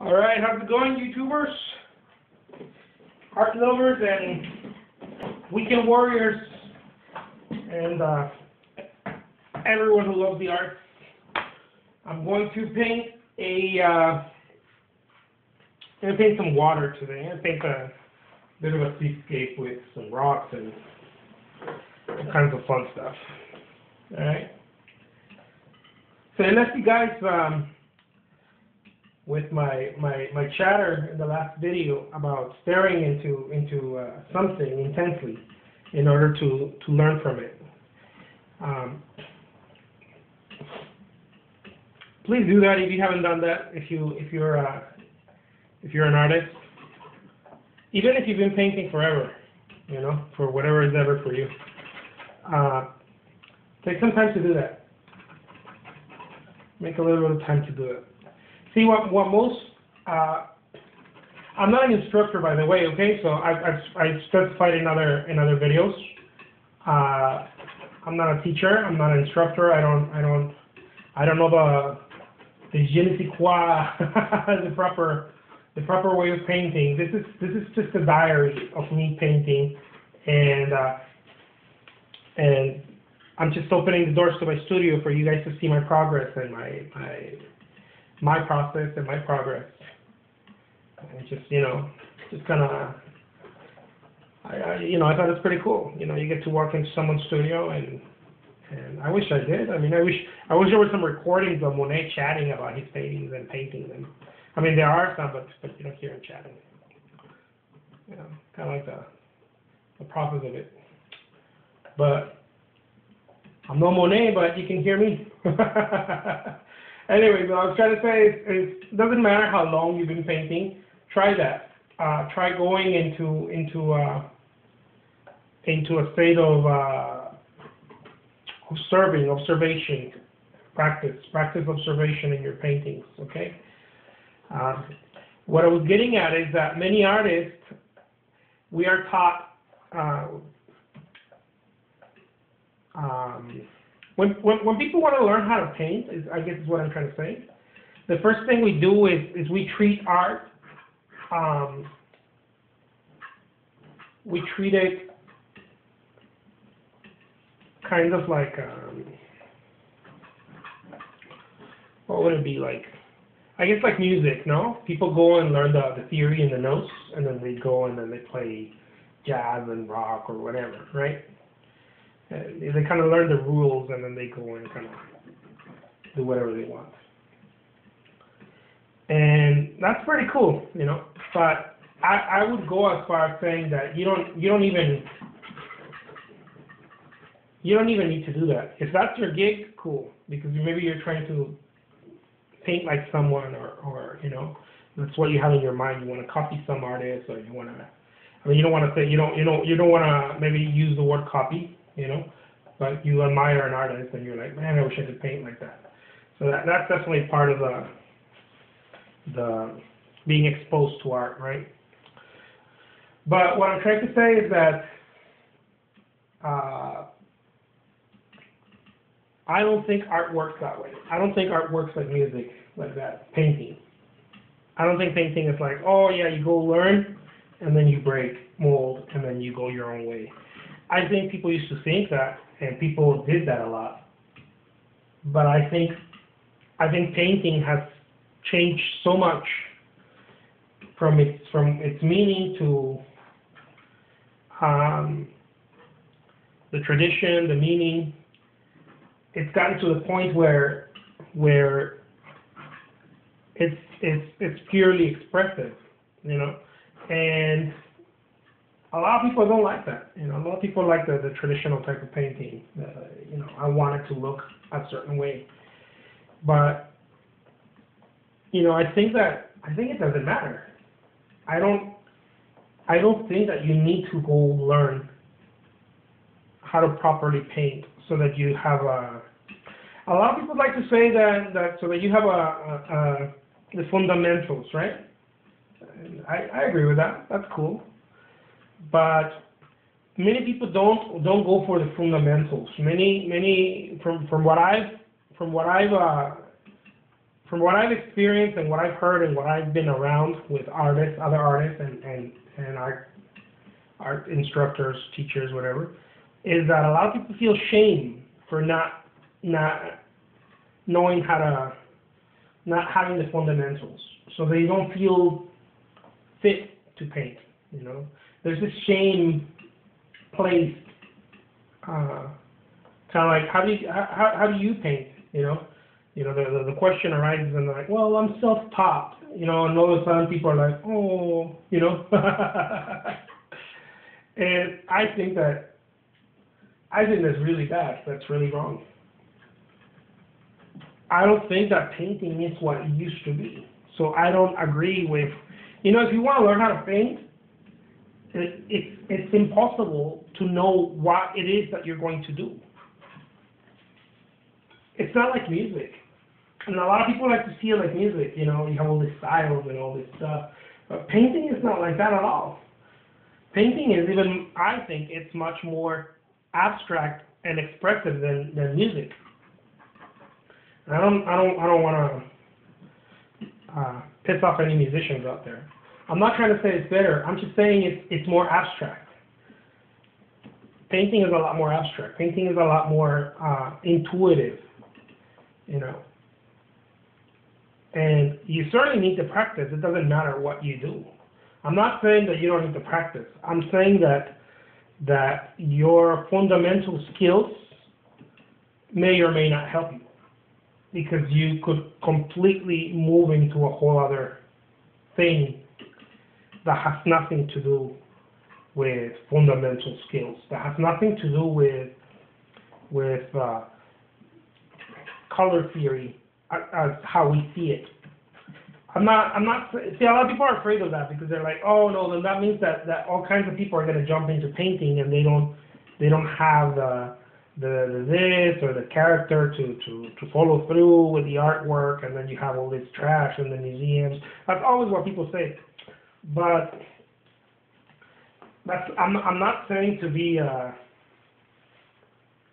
All right, how's it going, YouTubers, art lovers, and weekend warriors, and everyone who loves the art? I'm going to paint some water today. I'm going to paint a bit of a seascape with some rocks and all kinds of fun stuff. All right. So I left you guys with my chatter in the last video about staring into something intensely in order to learn from it. Please do that if you haven't done that. If you're an artist, even if you've been painting forever, you know, for whatever is ever for you, take some time to do that. Make a little bit of time to do it. See what most. I'm not an instructor, by the way. Okay, so I've specified in other videos. I'm not a teacher. I'm not an instructor. I don't know the je ne sais quoi, the proper way of painting. This is just a diary of me painting, and I'm just opening the doors to my studio for you guys to see my progress and my process and my progress. And just kind of, I thought it's pretty cool. You know, you get to walk into someone's studio, and I wish I did. I mean, I wish there were some recordings of Monet chatting about his paintings and painting them. I mean, there are some, but you don't hear him chatting. You know, kind of like the process of it. But I'm no Monet, but you can hear me. Anyway, what I was trying to say is it doesn't matter how long you've been painting. Try that. Try going into a state of observation, practice observation in your paintings. Okay. What I was getting at is that many artists, we are taught. When people want to learn how to paint, I guess is what I'm trying to say. The first thing we do is we treat art. We treat it kind of like what would it be like? I guess like music, no? People go and learn the theory and the notes, and then they go and then they play jazz and rock or whatever, right? They kind of learn the rules, and then they go and kind of do whatever they want. And that's pretty cool, you know. But I would go as far as saying that you don't even need to do that. If that's your gig, cool, because maybe you're trying to paint like someone, or you know, that's what you have in your mind. You want to copy some artist, or you want to. I mean, you don't want to say you don't want to maybe use the word copy. You know, but you admire an artist and you're like, man, I wish I could paint like that. So that's definitely part of the being exposed to art, right? But what I'm trying to say is that I don't think art works that way. I don't think art works like music, like that, painting. I don't think painting is like, oh yeah, you go learn and then you break mold and then you go your own way. I think people used to think that, and people did that a lot. But I think painting has changed so much from its meaning to the tradition, the meaning. It's gotten to the point where it's purely expressive, you know, and a lot of people don't like that. You know, a lot of people like the traditional type of painting. You know, I want it to look a certain way. But, you know, I think it doesn't matter. I don't think that you need to go learn how to properly paint so that you have a lot of people like to say that so that you have the fundamentals, right? And I agree with that. That's cool. But many people don't go for the fundamentals. Many from what I've from what I've experienced and what I've heard and what I've been around with artists, other artists, and art instructors, teachers, whatever, is that a lot of people feel shame for not knowing how to, not having the fundamentals, so they don't feel fit to paint. You know, there's this shame placed, kind of like how do you paint? The question arises and they're like, well, I'm self-taught, and all of a sudden people are like, oh, and I think that's really bad. That's really wrong. I don't think that painting is what it used to be. So I don't agree with, if you want to learn how to paint, it's impossible to know what it is that you're going to do. It's not like music. And a lot of people like to see it like music, you have all these styles and all this stuff. But painting is not like that at all. Painting is I think it's much more abstract and expressive than music. And I don't want to piss off any musicians out there. I'm not trying to say it's better. I'm just saying it's more abstract. Painting is a lot more abstract. Painting is a lot more intuitive, And you certainly need to practice. It doesn't matter what you do. I'm not saying that you don't need to practice. I'm saying that your fundamental skills may or may not help you, because you could completely move into a whole other thing that has nothing to do with fundamental skills, that has nothing to do with color theory as how we see it. See, a lot of people are afraid of that because they're like, oh no, then that means that all kinds of people are going to jump into painting and they don't have the this or the character to follow through with the artwork, and then you have all this trash in the museums. That's always what people say. But I'm not saying to be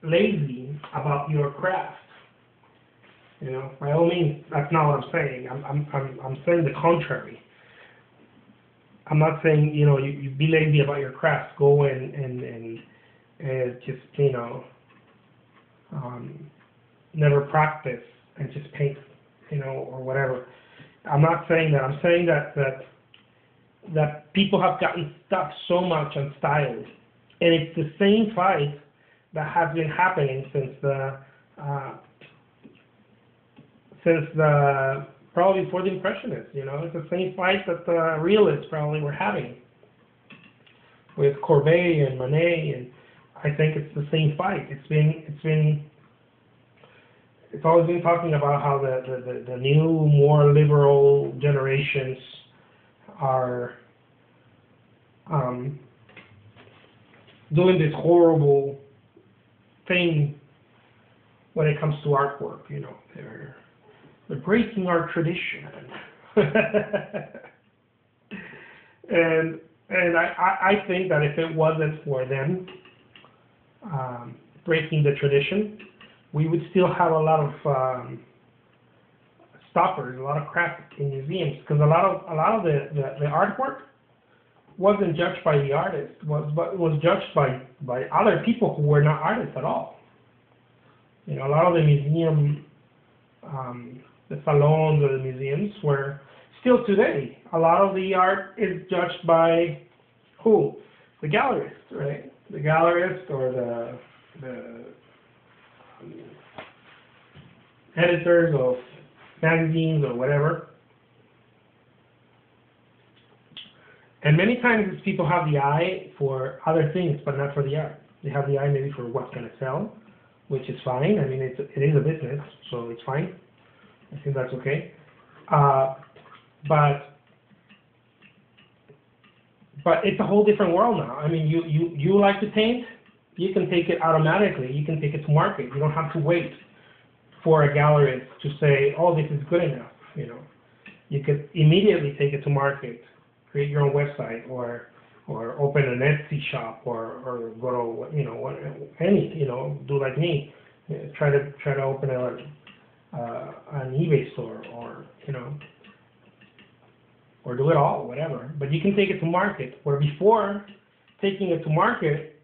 lazy about your craft. By all means, that's not what I'm saying. I'm saying the contrary. I'm not saying you be lazy about your craft. Go and just never practice and just paint, or whatever. I'm not saying that. I'm saying that people have gotten stuck so much on styles, and it's the same fight that has been happening since probably before the Impressionists. It's the same fight that the realists probably were having with Courbet and Monet, and I think it's the same fight. It's always been talking about how the new, more liberal generations are doing this horrible thing when it comes to artwork. They're breaking our tradition, and I think that if it wasn't for them breaking the tradition, we would still have a lot of stoppers, a lot of crap in museums, because a lot of the artwork wasn't judged by the artist, was judged by other people who were not artists at all. A lot of the museum, the salons or the museums were still today. A lot of the art is judged by who? The gallerist, right? The gallerist or the editors of magazines or whatever. And many times these people have the eye for other things, but not for the art. They have the eye maybe for what's going to sell, which is fine. I mean, it is a business, so it's fine. I think that's okay. But it's a whole different world now. I mean, you like to paint, you can take it automatically. You can take it to market. You don't have to wait for a gallerist to say, oh, this is good enough. You could immediately take it to market, create your own website, or open an Etsy shop, or go to do like me, try to open an eBay store, or or do it all, whatever. But you can take it to market, where before taking it to market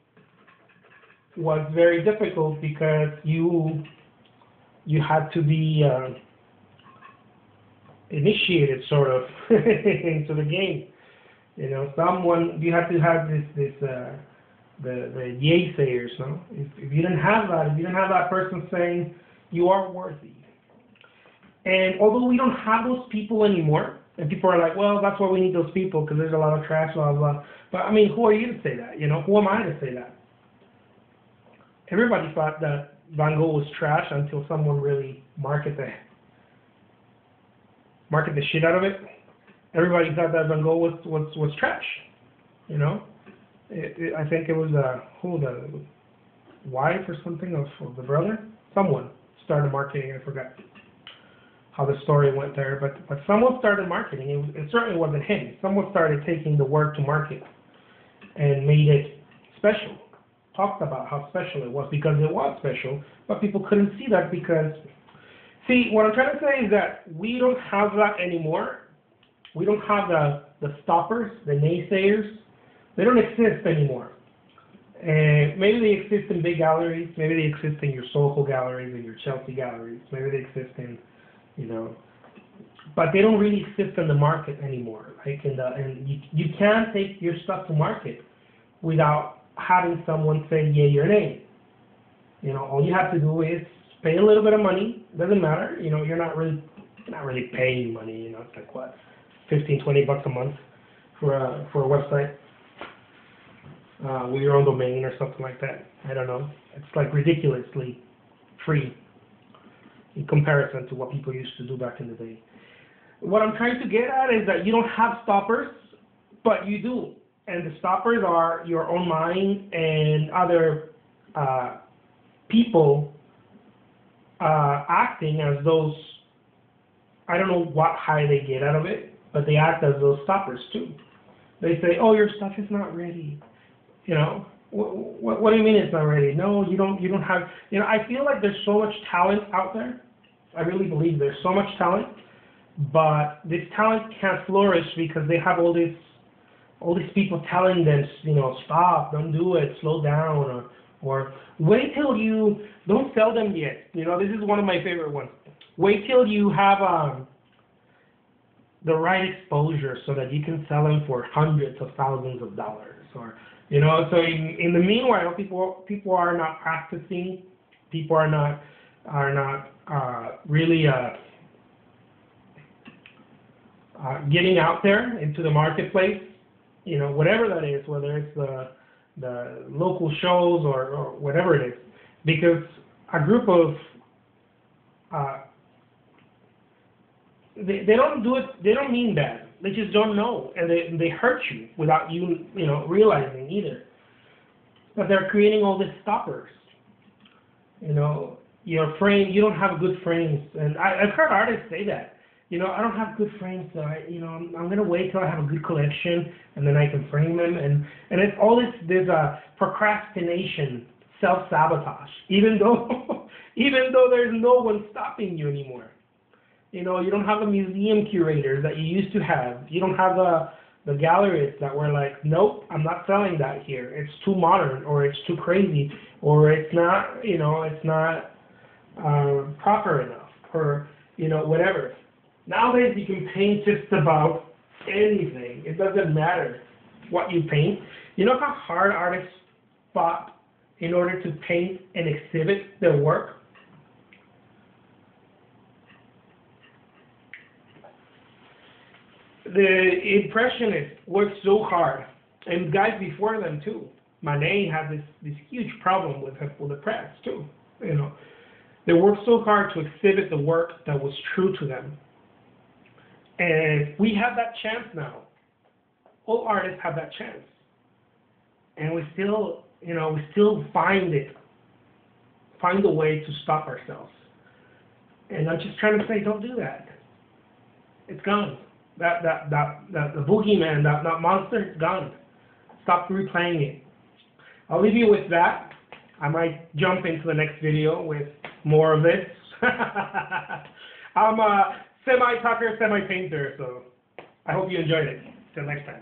was very difficult because you had to be initiated sort of into the game. You had to have the yay-sayers, no? If you didn't have that, if you didn't have that person saying you are worthy. And although we don't have those people anymore, and people are like, well, that's why we need those people, because there's a lot of trash, blah, blah. But I mean, who are you to say that? Who am I to say that? Everybody thought that Van Gogh was trash until someone really market the shit out of it. Everybody thought that Van Gogh was trash. I think it was the wife or something of the brother. Someone started marketing. I forgot how the story went there, but someone started marketing. It certainly wasn't him. Someone started taking the work to market and made it special. Talked about how special it was, because it was special, but people couldn't see that because, what I'm trying to say is that we don't have that anymore. We don't have the stoppers, the naysayers. They don't exist anymore. And maybe they exist in big galleries. Maybe they exist in your Soho galleries and your Chelsea galleries. Maybe they exist in, but they don't really exist in the market anymore. And you can't take your stuff to market without having someone say yay or nay. All you have to do is pay a little bit of money. Doesn't matter. You're not really paying money. It's like what, $15-20 a month for a website with your own domain or something like that. I don't know. It's like ridiculously free in comparison to what people used to do back in the day. What I'm trying to get at is that you don't have stoppers, but you do. And the stoppers are your own mind and other people acting as those, I don't know what high they get out of it, but they act as those stoppers too. They say, oh, your stuff is not ready. What do you mean it's not ready? No, you don't have, I feel like there's so much talent out there. I really believe there's so much talent, but this talent can't flourish because they have all these people telling them, stop, don't do it, slow down, or wait till you, don't sell them yet. This is one of my favorite ones. Wait till you have the right exposure so that you can sell them for hundreds of thousands of dollars. Or, so in the meanwhile, people are not practicing, people are not really getting out there into the marketplace. Whatever that is, whether it's the local shows or whatever it is, because a group of they don't do it. They don't mean bad. They just don't know, and they hurt you without you realizing either. But they're creating all these stoppers. Your frame. You don't have good frames, and I've heard artists say that. I don't have good frames, so I'm gonna wait till I have a good collection, and then I can frame them, and it's all this procrastination, self-sabotage, even though there's no one stopping you anymore. You don't have the museum curators that you used to have. You don't have the gallerists that were like, nope, I'm not selling that here. It's too modern, or it's too crazy, or it's not, it's not proper enough, or whatever. Nowadays, you can paint just about anything. It doesn't matter what you paint. You know how hard artists fought in order to paint and exhibit their work? The Impressionists worked so hard, and guys before them too. Manet had this huge problem with the press too. They worked so hard to exhibit the work that was true to them. And we have that chance now. All artists have that chance, and we still find a way to stop ourselves. And I'm just trying to say, don't do that. It's gone. The boogeyman, that monster, it's gone. Stop replaying it. I'll leave you with that. I might jump into the next video with more of this. I'm a semi-talker, semi-painter, so I hope you enjoyed it. Till next time.